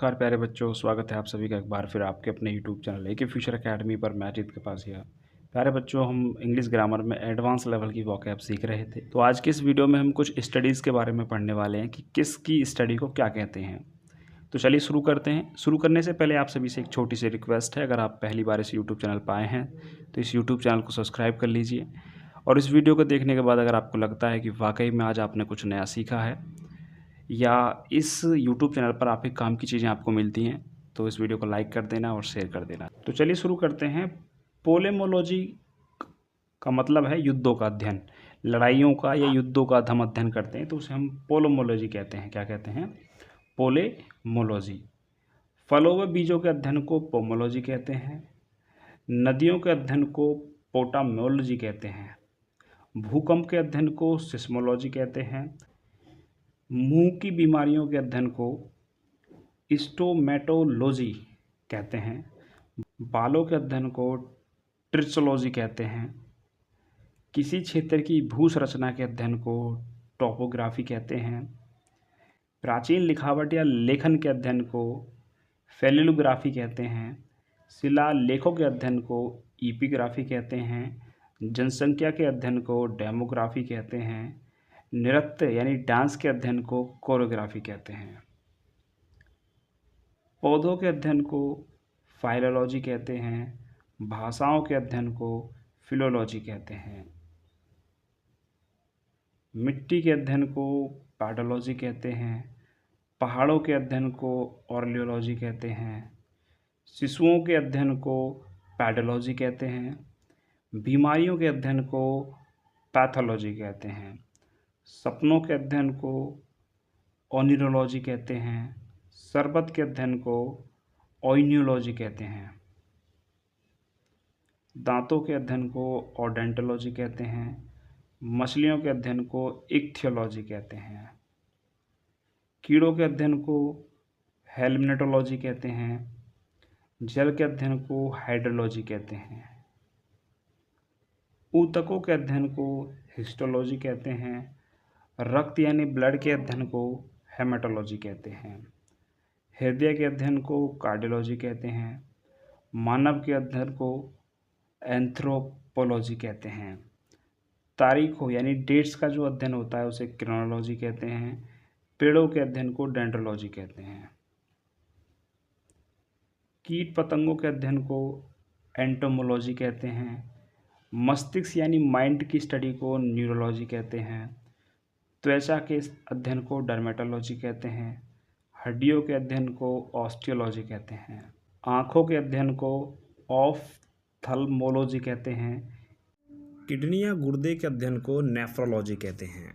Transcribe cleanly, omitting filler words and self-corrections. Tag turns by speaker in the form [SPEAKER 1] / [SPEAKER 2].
[SPEAKER 1] नमस्कार प्यारे बच्चों, स्वागत है आप सभी का एक बार फिर आपके अपने यूट्यूब चैनल ए के फ्यूचर एकेडमी पर। मैं अजीत के पास यहाँ प्यारे बच्चों, हम इंग्लिश ग्रामर में एडवांस लेवल की वोकैब सीख रहे थे। तो आज की इस वीडियो में हम कुछ स्टडीज़ के बारे में पढ़ने वाले हैं कि किसकी स्टडी को क्या कहते हैं। तो चलिए शुरू करते हैं। शुरू करने से पहले आप सभी से एक छोटी सी रिक्वेस्ट है, अगर आप पहली बार इस यूट्यूब चैनल पर आए हैं तो इस यूट्यूब चैनल को सब्सक्राइब कर लीजिए। और इस वीडियो को देखने के बाद अगर आपको लगता है कि वाकई में आज आपने कुछ नया सीखा है या इस यूट्यूब चैनल पर आपके काम की चीज़ें आपको मिलती हैं, तो इस वीडियो को लाइक कर देना और शेयर कर देना। तो चलिए शुरू करते हैं। पोलेमोलॉजी का मतलब है युद्धों का अध्ययन, लड़ाइयों का या युद्धों का हम अध्ययन करते हैं तो उसे हम पोलोमोलॉजी कहते हैं। क्या कहते हैं? पोलेमोलॉजी। फलों व बीजों के अध्ययन को पोमोलॉजी कहते हैं। नदियों के अध्ययन को पोटामोलॉजी कहते हैं। भूकंप के अध्ययन को सिस्मोलॉजी कहते हैं। मुंह की बीमारियों के अध्ययन को स्टोमेटोलॉजी कहते हैं। बालों के अध्ययन को ट्रिचोलॉजी कहते हैं। किसी क्षेत्र की भू संरचना के अध्ययन को टोपोग्राफी कहते हैं। प्राचीन लिखावट या लेखन के अध्ययन को फेलिलोग्राफी कहते हैं। शिलालेखों के अध्ययन को इपिग्राफी कहते हैं। जनसंख्या के अध्ययन को डेमोग्राफी कहते हैं। नृत्य यानी डांस के अध्ययन को कोरियोग्राफी कहते हैं। पौधों के अध्ययन को फाइलोलॉजी कहते हैं। भाषाओं के अध्ययन को फिलोलॉजी कहते हैं। मिट्टी के अध्ययन को पैडोलॉजी कहते हैं। पहाड़ों के अध्ययन को ऑर्लियोलॉजी कहते हैं। शिशुओं के अध्ययन को पैडोलॉजी कहते हैं। बीमारियों के अध्ययन को पैथोलॉजी कहते हैं। सपनों के अध्ययन को ओनिरोलॉजी कहते हैं। शरबत के अध्ययन को ओइन्यूलॉजी कहते हैं। दांतों के अध्ययन को ओडेंटोलॉजी कहते हैं। मछलियों के अध्ययन को इक्थियोलॉजी कहते हैं। कीड़ों के अध्ययन को हेलमिनेटोलॉजी कहते हैं। जल के अध्ययन को हाइड्रोलॉजी कहते हैं। ऊतकों के अध्ययन को हिस्टोलॉजी कहते हैं। रक्त यानी ब्लड के अध्ययन को हेमेटोलॉजी कहते हैं। हृदय के अध्ययन को कार्डियोलॉजी कहते हैं। मानव के अध्ययन को एंथ्रोपोलॉजी कहते हैं। तारीखों यानी डेट्स का जो अध्ययन होता है उसे क्रोनोलॉजी कहते हैं। पेड़ों के अध्ययन को डेंड्रोलॉजी कहते हैं। कीट पतंगों के अध्ययन को एंटोमोलॉजी कहते हैं। मस्तिष्क यानी माइंड की स्टडी को न्यूरोलॉजी कहते हैं। त्वचा के अध्ययन को डर्मेटोलॉजी कहते हैं। हड्डियों के अध्ययन को ऑस्टियोलॉजी कहते हैं। आँखों के अध्ययन को ऑफ्थल्मोलॉजी कहते हैं। किडनी या गुर्दे के अध्ययन को नेफ्रोलॉजी कहते हैं।